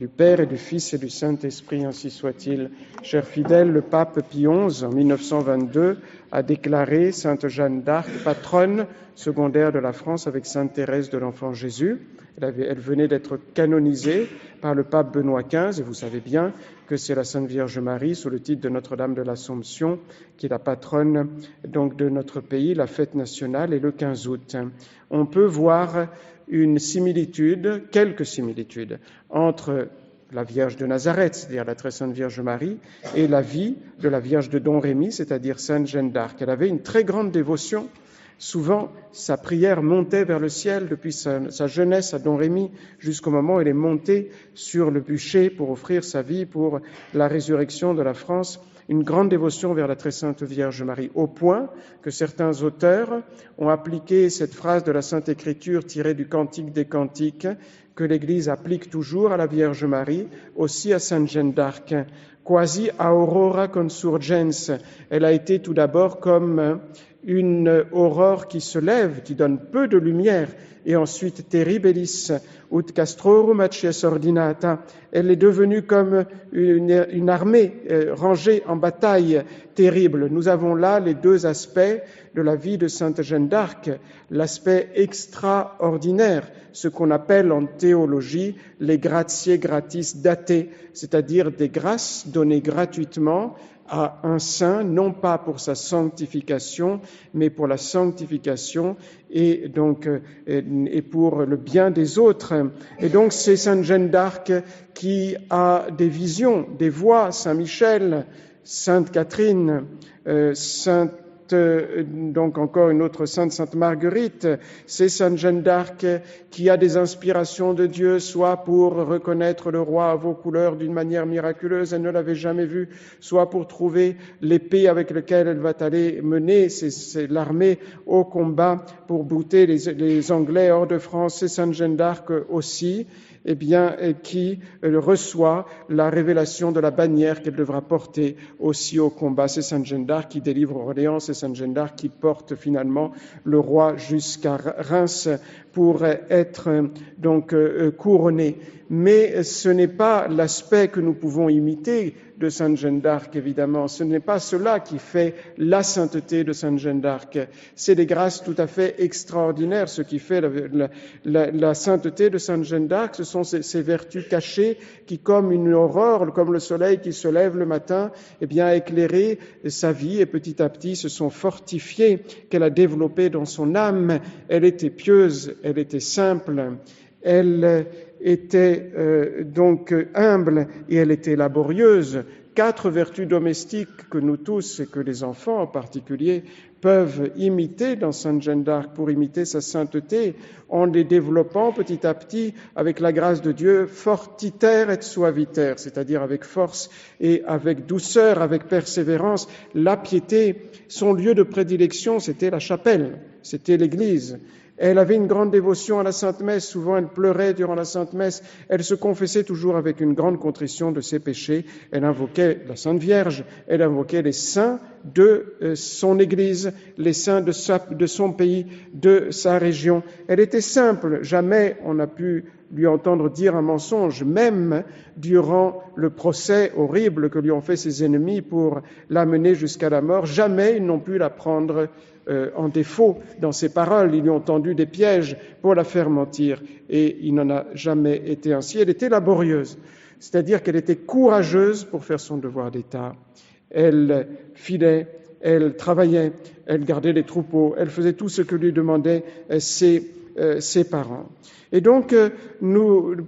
Du Père et du Fils et du Saint-Esprit, ainsi soit-il. Chers fidèles, le pape Pie XI, en 1922, a déclaré Sainte Jeanne d'Arc patronne secondaire de la France avec Sainte Thérèse de l'Enfant Jésus. Elle venait d'être canonisée par le pape Benoît XV, et vous savez bien que c'est la Sainte Vierge Marie, sous le titre de Notre-Dame de l'Assomption, qui est la patronne donc de notre pays. La fête nationale est le 15 août. On peut voir quelques similitudes entre la Vierge de Nazareth, c'est-à-dire la très sainte Vierge Marie, et la vie de la Vierge de Domrémy, c'est-à-dire Sainte Jeanne d'Arc. Elle avait une très grande dévotion. Souvent, sa prière montait vers le ciel depuis sa jeunesse à Domrémy jusqu'au moment où elle est montée sur le bûcher pour offrir sa vie pour la résurrection de la France. Une grande dévotion vers la très sainte Vierge Marie, au point que certains auteurs ont appliqué cette phrase de la Sainte Écriture tirée du Cantique des Cantiques, que l'Église applique toujours à la Vierge Marie, aussi à Sainte Jeanne d'Arc. Quasi aurora consurgens. Elle a été tout d'abord comme une aurore qui se lève, qui donne peu de lumière, et ensuite terribilis ut castrorum accies ordinata. Elle est devenue comme une armée rangée en bataille terrible. Nous avons là les deux aspects de la vie de Sainte Jeanne d'Arc, l'aspect extraordinaire, ce qu'on appelle en théologie les gratiae gratis date, c'est-à-dire des grâces données gratuitement à un saint, non pas pour sa sanctification, mais pour la sanctification et donc et pour le bien des autres. Et donc c'est Sainte Jeanne d'Arc qui a des visions, des voix, Saint Michel, Sainte Catherine, donc encore une autre sainte, Sainte Marguerite. C'est Sainte Jeanne d'Arc qui a des inspirations de Dieu, soit pour reconnaître le roi à vos couleurs d'une manière miraculeuse, elle ne l'avait jamais vu, soit pour trouver l'épée avec laquelle elle va aller mener c'est l'armée au combat pour bouter les Anglais hors de France. C'est Sainte Jeanne d'Arc aussi, qui reçoit la révélation de la bannière qu'elle devra porter aussi au combat. C'est Sainte Jeanne d'Arc qui délivre Orléans, c'est Sainte Jeanne d'Arc qui porte finalement le roi jusqu'à Reims pour être donc couronné. Mais ce n'est pas l'aspect que nous pouvons imiter de Sainte Jeanne d'Arc, évidemment. Ce n'est pas cela qui fait la sainteté de Sainte Jeanne d'Arc. C'est des grâces tout à fait extraordinaires. Ce qui fait la sainteté de Sainte Jeanne d'Arc, ce sont ces vertus cachées qui, comme une aurore, comme le soleil qui se lève le matin, éclairé sa vie et petit à petit se sont fortifiées, qu'elle a développées dans son âme. Elle était pieuse, elle était simple, elle était donc humble et elle était laborieuse. 4 vertus domestiques que nous tous, et que les enfants en particulier, peuvent imiter dans Sainte Jeanne d'Arc pour imiter sa sainteté, en les développant petit à petit avec la grâce de Dieu, fortiter et suaviter, c'est-à-dire avec force et avec douceur, avec persévérance. La piété, son lieu de prédilection, c'était la chapelle, c'était l'église. Elle avait une grande dévotion à la Sainte Messe. Souvent, elle pleurait durant la Sainte Messe. Elle se confessait toujours avec une grande contrition de ses péchés. Elle invoquait la Sainte Vierge. Elle invoquait les saints de son Église, les saints de son pays, de sa région. Elle était simple. Jamais on n'a pu lui entendre dire un mensonge, même durant le procès horrible que lui ont fait ses ennemis pour l'amener jusqu'à la mort. Jamais ils n'ont pu la prendre en défaut dans ses paroles. Ils lui ont tendu des pièges pour la faire mentir, et il n'en a jamais été ainsi. Elle était laborieuse, c'est-à-dire qu'elle était courageuse pour faire son devoir d'État. Elle filait, elle travaillait, elle gardait les troupeaux, elle faisait tout ce que lui demandaient ses parents. Et donc,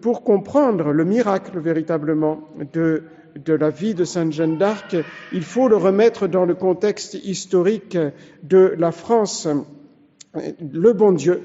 pour comprendre le miracle véritablement de la vie de Sainte Jeanne d'Arc, il faut le remettre dans le contexte historique de la France. Le bon Dieu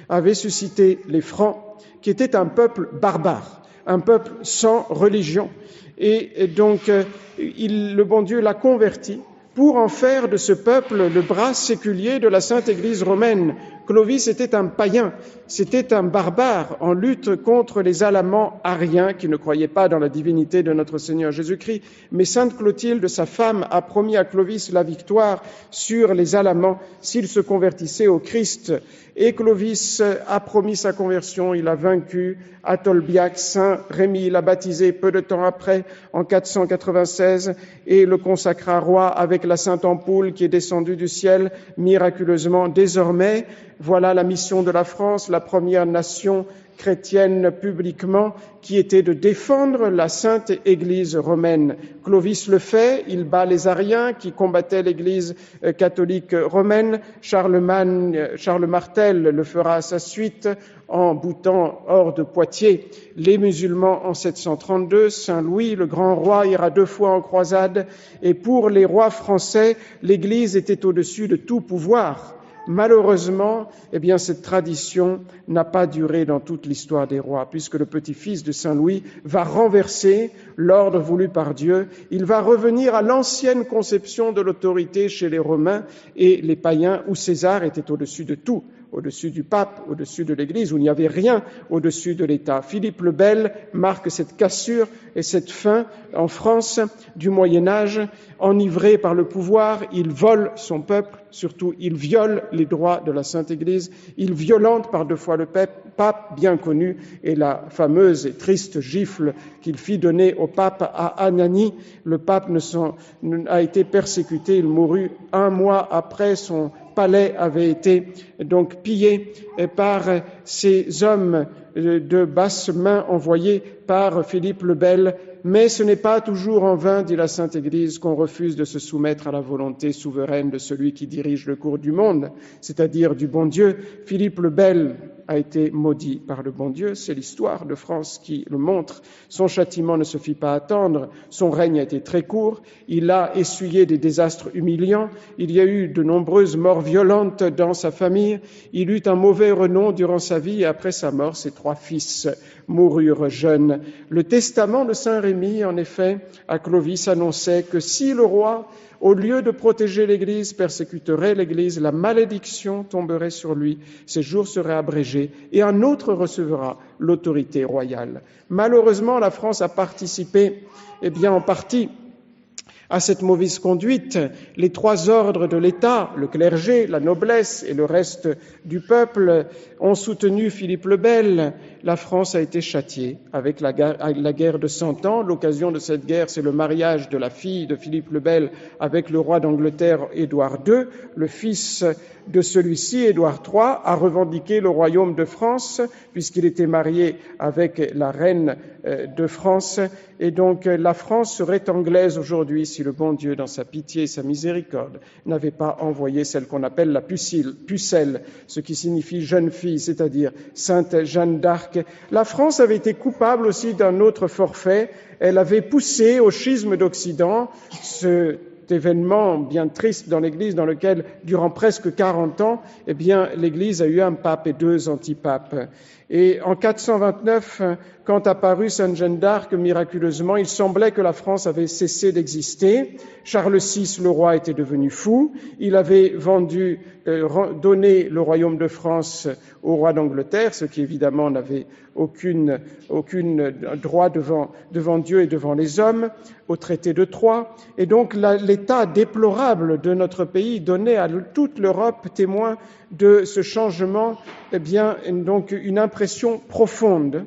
avait suscité les Francs, qui étaient un peuple barbare, un peuple sans religion. Et donc, le bon Dieu l'a converti pour en faire de ce peuple le bras séculier de la Sainte Église romaine, Clovis était un païen, c'était un barbare en lutte contre les Alamans ariens qui ne croyaient pas dans la divinité de notre Seigneur Jésus-Christ. Mais sainte Clotilde, sa femme, a promis à Clovis la victoire sur les Alamans s'il se convertissait au Christ. Et Clovis a promis sa conversion, il a vaincu à Tolbiac, Saint Rémy l'a baptisé peu de temps après, en 496, et le consacra roi avec la Sainte Ampoule qui est descendue du ciel miraculeusement. Désormais, voilà la mission de la France, la première nation chrétienne publiquement, qui était de défendre la Sainte Église romaine. Clovis le fait, il bat les Ariens qui combattaient l'Église catholique romaine. Charles Martel le fera à sa suite en boutant hors de Poitiers les musulmans en 732. Saint Louis, le grand roi, ira 2 fois en croisade, et pour les rois français, l'Église était au-dessus de tout pouvoir. Malheureusement, cette tradition n'a pas duré dans toute l'histoire des rois, puisque le petit-fils de Saint Louis va renverser l'ordre voulu par Dieu. Il va revenir à l'ancienne conception de l'autorité chez les Romains et les païens, où César était au-dessus de tout, au-dessus du pape, au-dessus de l'Église, où il n'y avait rien au-dessus de l'État. Philippe le Bel marque cette cassure et cette fin en France du Moyen-Âge. Enivré par le pouvoir, il vole son peuple, surtout il viole les droits de la Sainte Église, il violente par 2 fois le pape, bien connu, et la fameuse et triste gifle qu'il fit donner au pape à Anani. Le pape a été persécuté, il mourut 1 mois après, son palais avait été donc pillé par ces hommes de basse main envoyés par Philippe le Bel. Mais ce n'est pas toujours en vain, dit la Sainte Église, qu'on refuse de se soumettre à la volonté souveraine de celui qui dirige le cours du monde, c'est-à-dire du bon Dieu. Philippe le Bel a été maudit par le bon Dieu, c'est l'histoire de France qui le montre. Son châtiment ne se fit pas attendre, son règne a été très court, il a essuyé des désastres humiliants, il y a eu de nombreuses morts violentes dans sa famille, il eut un mauvais renom durant sa vie et après sa mort, ses 3 fils moururent jeunes. Le testament de Saint Rémy, en effet, à Clovis annonçait que si le roi, au lieu de protéger l'Église, persécuterait l'Église, la malédiction tomberait sur lui, ses jours seraient abrégés et un autre recevra l'autorité royale. Malheureusement, la France a participé, en partie, à cette mauvaise conduite. Les 3 ordres de l'État, le clergé, la noblesse et le reste du peuple, ont soutenu Philippe le Bel. La France a été châtiée avec la guerre de 100 ans. L'occasion de cette guerre, c'est le mariage de la fille de Philippe le Bel avec le roi d'Angleterre, Édouard II. Le fils de celui-ci, Édouard III, a revendiqué le royaume de France puisqu'il était marié avec la reine de France. Et donc la France serait anglaise aujourd'hui si le bon Dieu, dans sa pitié et sa miséricorde, n'avait pas envoyé celle qu'on appelle la pucelle, ce qui signifie jeune fille, c'est-à-dire Sainte Jeanne d'Arc. La France avait été coupable aussi d'un autre forfait. Elle avait poussé au schisme d'Occident, cet événement bien triste dans l'Église, dans lequel, durant presque 40 ans, l'Église a eu un pape et 2 antipapes. Et en 429, quand apparut Sainte Jeanne d'Arc, miraculeusement, il semblait que la France avait cessé d'exister. Charles VI, le roi, était devenu fou. Il avait donné le royaume de France au roi d'Angleterre, ce qui évidemment n'avait aucun droit devant Dieu et devant les hommes, au traité de Troyes. Et donc l'état déplorable de notre pays donnait à toute l'Europe témoin de ce changement, donc une impression profonde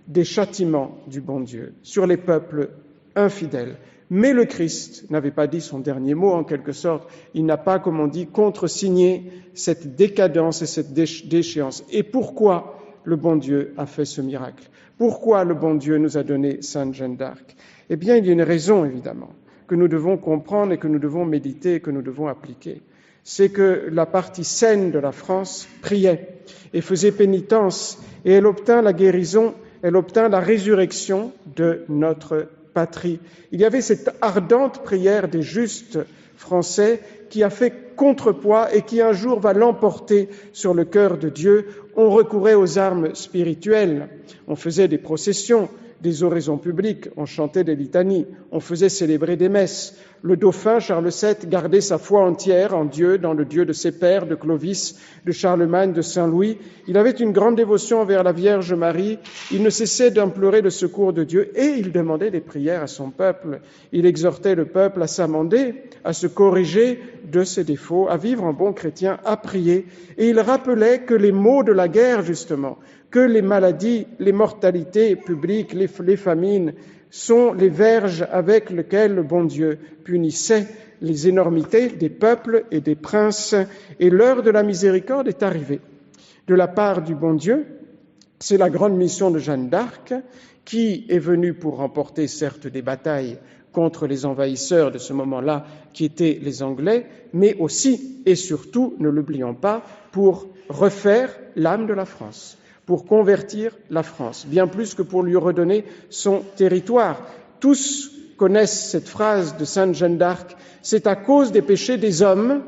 des châtiments du bon Dieu sur les peuples infidèles. Mais le Christ n'avait pas dit son dernier mot, en quelque sorte. Il n'a pas, comme on dit, contresigné cette décadence et cette déchéance. Et pourquoi le bon Dieu a fait ce miracle? Pourquoi le bon Dieu nous a donné Sainte Jeanne d'Arc? Il y a une raison, évidemment, que nous devons comprendre et que nous devons méditer et que nous devons appliquer. C'est que la partie saine de la France priait et faisait pénitence, et elle obtint la guérison, elle obtint la résurrection de notre patrie. Il y avait cette ardente prière des justes français qui a fait contrepoids et qui un jour va l'emporter sur le cœur de Dieu. On recourait aux armes spirituelles, on faisait des processions, des oraisons publiques, on chantait des litanies, on faisait célébrer des messes. Le dauphin Charles VII gardait sa foi entière en Dieu, dans le Dieu de ses pères, de Clovis, de Charlemagne, de Saint-Louis. Il avait une grande dévotion envers la Vierge Marie. Il ne cessait d'implorer le secours de Dieu et il demandait des prières à son peuple. Il exhortait le peuple à s'amender, à se corriger de ses défauts, à vivre en bon chrétien, à prier. Et il rappelait que les maux de la guerre, justement, que les maladies, les mortalités publiques, les famines, sont les verges avec lesquelles le bon Dieu punissait les énormités des peuples et des princes. Et l'heure de la miséricorde est arrivée. De la part du bon Dieu, c'est la grande mission de Jeanne d'Arc, qui est venue pour remporter certes des batailles contre les envahisseurs de ce moment-là, qui étaient les Anglais, mais aussi et surtout, ne l'oublions pas, pour refaire l'âme de la France, pour convertir la France, bien plus que pour lui redonner son territoire. Tous connaissent cette phrase de Sainte Jeanne d'Arc, c'est à cause des péchés des hommes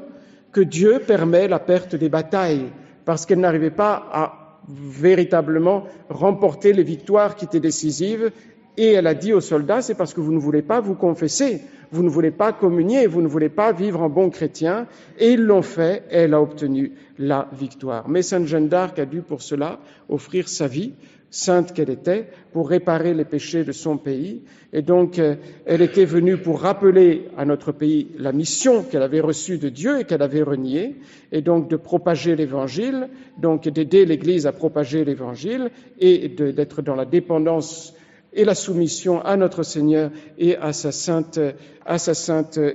que Dieu permet la perte des batailles, parce qu'elle n'arrivait pas à véritablement remporter les victoires qui étaient décisives. Et elle a dit aux soldats, c'est parce que vous ne voulez pas vous confesser, vous ne voulez pas communier, vous ne voulez pas vivre en bon chrétien. Et ils l'ont fait, et elle a obtenu la victoire. Mais Sainte Jeanne d'Arc a dû pour cela offrir sa vie, sainte qu'elle était, pour réparer les péchés de son pays. Et donc, elle était venue pour rappeler à notre pays la mission qu'elle avait reçue de Dieu et qu'elle avait reniée, et donc de propager l'Évangile, donc d'aider l'Église à propager l'Évangile et d'être dans la dépendance et la soumission à notre Seigneur et à sa sainte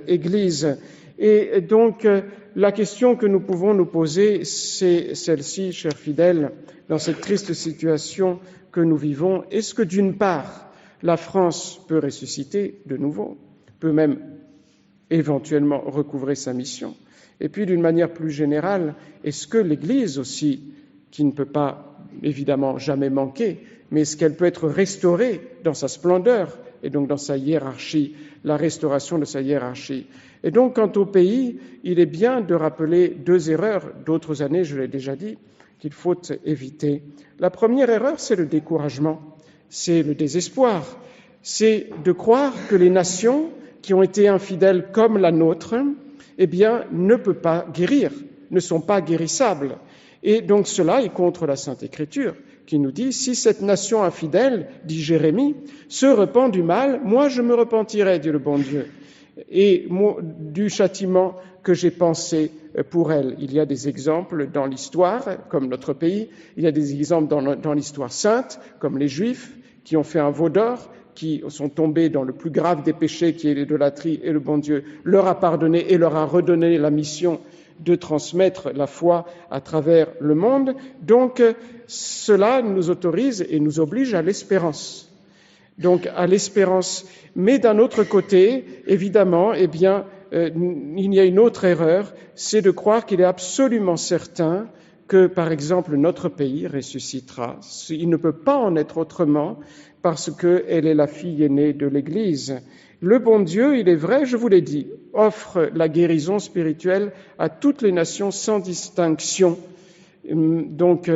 Église. Et donc, la question que nous pouvons nous poser, c'est celle-ci, chers fidèles, dans cette triste situation que nous vivons. Est-ce que d'une part, la France peut ressusciter de nouveau, peut même éventuellement recouvrer sa mission? Et puis, d'une manière plus générale, est-ce que l'Église aussi, qui ne peut pas évidemment jamais manquer, mais est-ce qu'elle peut être restaurée dans sa splendeur et donc dans sa hiérarchie, la restauration de sa hiérarchie? Et donc, quant au pays, il est bien de rappeler deux erreurs, d'autres années, je l'ai déjà dit, qu'il faut éviter. La première erreur, c'est le découragement, c'est le désespoir, c'est de croire que les nations qui ont été infidèles comme la nôtre, eh bien, ne peuvent pas guérir, ne sont pas guérissables. Et donc cela est contre la Sainte Écriture, qui nous dit, si cette nation infidèle, dit Jérémie, se repent du mal, moi je me repentirai, dit le bon Dieu, et du châtiment que j'ai pensé pour elle. Il y a des exemples dans l'histoire, comme notre pays, il y a des exemples dans l'histoire sainte, comme les Juifs, qui ont fait un veau d'or, qui sont tombés dans le plus grave des péchés, qui est l'idolâtrie, et le bon Dieu leur a pardonné et leur a redonné la mission de transmettre la foi à travers le monde. Donc, cela nous autorise et nous oblige à l'espérance. Donc, à l'espérance. Mais d'un autre côté, évidemment, eh bien, il y a une autre erreur, c'est de croire qu'il est absolument certain que, par exemple, notre pays ressuscitera. Il ne peut pas en être autrement parce qu'elle est la fille aînée de l'Église. Le bon Dieu, il est vrai, je vous l'ai dit, offre la guérison spirituelle à toutes les nations sans distinction, donc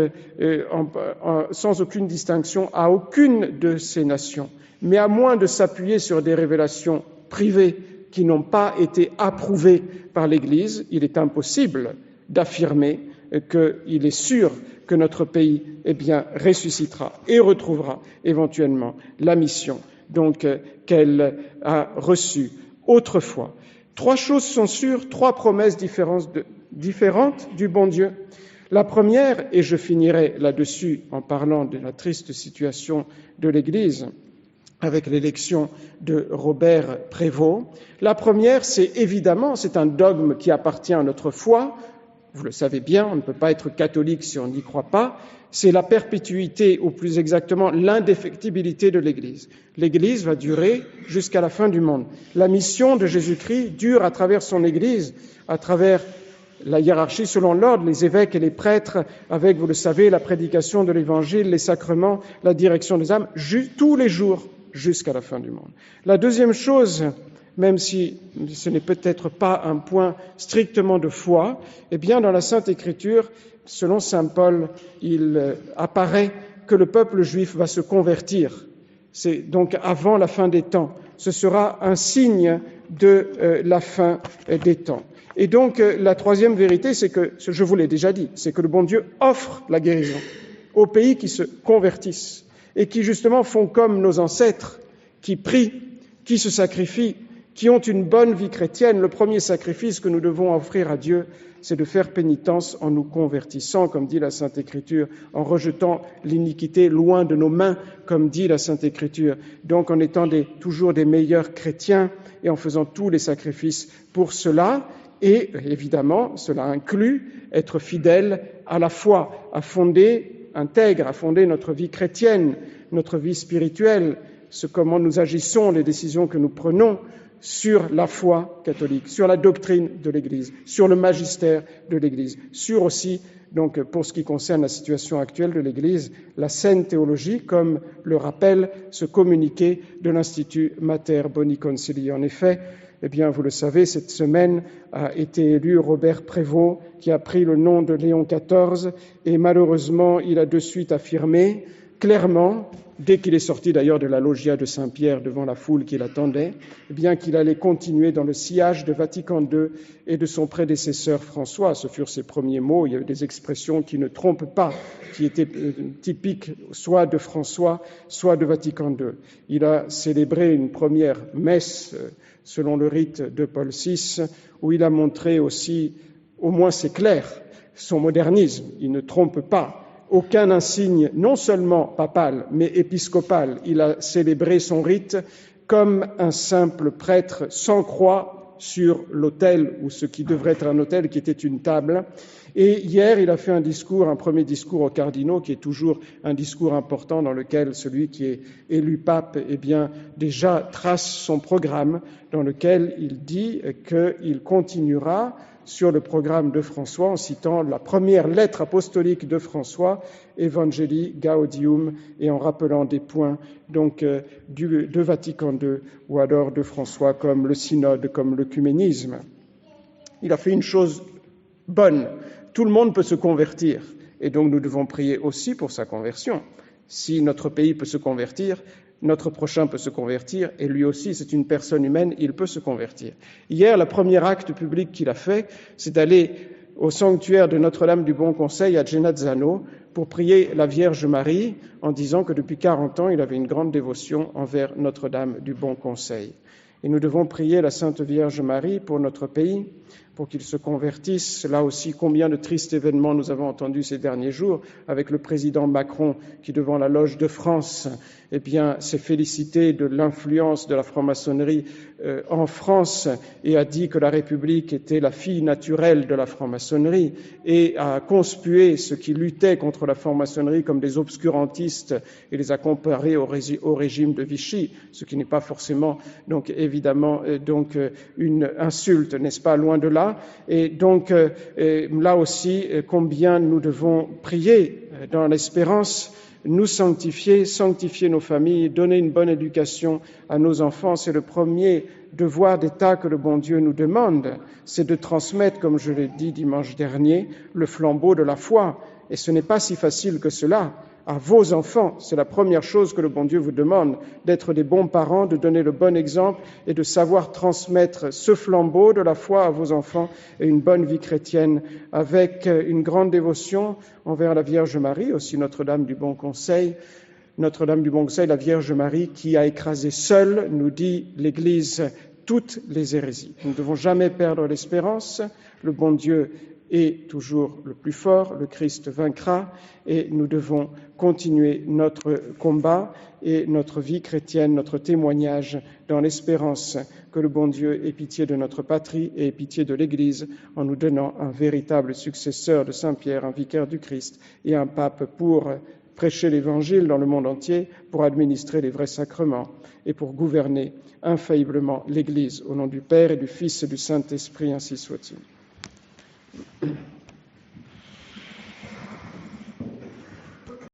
sans aucune distinction à aucune de ces nations. Mais à moins de s'appuyer sur des révélations privées qui n'ont pas été approuvées par l'Église, il est impossible d'affirmer qu'il est sûr que notre pays, eh bien, ressuscitera et retrouvera éventuellement la mission donc qu'elle a reçue autrefois. Trois choses sont sûres, trois promesses différentes du bon Dieu. La première, et je finirai là-dessus en parlant de la triste situation de l'Église avec l'élection de Robert Prévost. La première, c'est évidemment, c'est un dogme qui appartient à notre foi. Vous le savez bien, on ne peut pas être catholique si on n'y croit pas. C'est la perpétuité, ou plus exactement l'indéfectibilité de l'Église. L'Église va durer jusqu'à la fin du monde. La mission de Jésus-Christ dure à travers son Église, à travers la hiérarchie selon l'ordre, les évêques et les prêtres, avec, vous le savez, la prédication de l'Évangile, les sacrements, la direction des âmes, tous les jours jusqu'à la fin du monde. La deuxième chose, même si ce n'est peut-être pas un point strictement de foi, eh bien, dans la Sainte Écriture, selon saint Paul, il apparaît que le peuple juif va se convertir C'est donc avant la fin des temps. Ce sera un signe de la fin des temps. Et donc, la troisième vérité, c'est que, je vous l'ai déjà dit, c'est que le bon Dieu offre la guérison aux pays qui se convertissent et qui, justement, font comme nos ancêtres, qui prient, qui se sacrifient, qui ont une bonne vie chrétienne. Le premier sacrifice que nous devons offrir à Dieu, c'est de faire pénitence en nous convertissant, comme dit la Sainte Écriture, en rejetant l'iniquité loin de nos mains, comme dit la Sainte Écriture. Donc en étant toujours des meilleurs chrétiens et en faisant tous les sacrifices pour cela. Et évidemment, cela inclut être fidèle à la foi, à fonder notre vie chrétienne, notre vie spirituelle, comment nous agissons, les décisions que nous prenons, sur la foi catholique, sur la doctrine de l'Église, sur le magistère de l'Église, sur aussi, donc, pour ce qui concerne la situation actuelle de l'Église, la saine théologie, comme le rappelle ce communiqué de l'Institut Mater Boni Concilii. En effet, eh bien, vous le savez, cette semaine a été élu Robert Prévost, qui a pris le nom de Léon XIV, et malheureusement, il a de suite affirmé clairement, dès qu'il est sorti d'ailleurs de la loggia de Saint-Pierre devant la foule qui l'attendait, eh bien qu'il allait continuer dans le sillage de Vatican II et de son prédécesseur François. Ce furent ses premiers mots. Il y avait des expressions qui ne trompent pas, qui étaient typiques soit de François, soit de Vatican II. Il a célébré une première messe selon le rite de Paul VI, où il a montré aussi, au moins c'est clair, son modernisme. Il ne trompe pas. Aucun insigne, non seulement papal, mais épiscopal. Il a célébré son rite comme un simple prêtre sans croix sur l'autel, ou ce qui devrait être un autel, qui était une table. Et hier, il a fait un premier discours aux cardinaux, qui est toujours un discours important dans lequel celui qui est élu pape, eh bien, déjà trace son programme, dans lequel il dit qu'il continuera sur le programme de François en citant la première lettre apostolique de François, Evangelii Gaudium, et en rappelant des points donc de Vatican II ou alors de François comme le synode, comme l'œcuménisme. Il a fait une chose bonne. Tout le monde peut se convertir et donc nous devons prier aussi pour sa conversion. Si notre pays peut se convertir, notre prochain peut se convertir, et lui aussi, c'est une personne humaine, il peut se convertir. Hier, le premier acte public qu'il a fait, c'est d'aller au sanctuaire de Notre-Dame du Bon Conseil à Genazzano pour prier la Vierge Marie en disant que depuis 40 ans, il avait une grande dévotion envers Notre-Dame du Bon Conseil. Et nous devons prier la Sainte Vierge Marie pour notre pays, pour qu'il se convertisse. Là aussi, combien de tristes événements nous avons entendus ces derniers jours avec le président Macron qui, devant la loge de France, eh bien, s'est félicité de l'influence de la franc-maçonnerie en France et a dit que la République était la fille naturelle de la franc-maçonnerie et a conspué ceux qui luttaient contre la franc-maçonnerie comme des obscurantistes et les a comparés au régime de Vichy, ce qui n'est pas forcément, donc évidemment, une insulte, n'est-ce pas, loin de là. Et donc, là aussi, combien nous devons prier dans l'espérance, nous sanctifier nos familles, donner une bonne éducation à nos enfants. C'est le premier devoir d'État que le bon Dieu nous demande, c'est de transmettre, comme je l'ai dit dimanche dernier, le flambeau de la foi. Et ce n'est pas si facile que cela. À vos enfants, c'est la première chose que le bon Dieu vous demande, d'être des bons parents, de donner le bon exemple et de savoir transmettre ce flambeau de la foi à vos enfants et une bonne vie chrétienne avec une grande dévotion envers la Vierge Marie, aussi Notre-Dame du Bon Conseil. Notre-Dame du Bon Conseil, la Vierge Marie qui a écrasé seule, nous dit l'Église, toutes les hérésies. Nous ne devons jamais perdre l'espérance. Le bon Dieu est toujours le plus fort, le Christ vaincra et nous devons continuer notre combat et notre vie chrétienne, notre témoignage dans l'espérance que le bon Dieu ait pitié de notre patrie et ait pitié de l'Église en nous donnant un véritable successeur de Saint-Pierre, un vicaire du Christ et un pape pour prêcher l'Évangile dans le monde entier, pour administrer les vrais sacrements et pour gouverner infailliblement l'Église. Au nom du Père et du Fils et du Saint-Esprit, ainsi soit-il.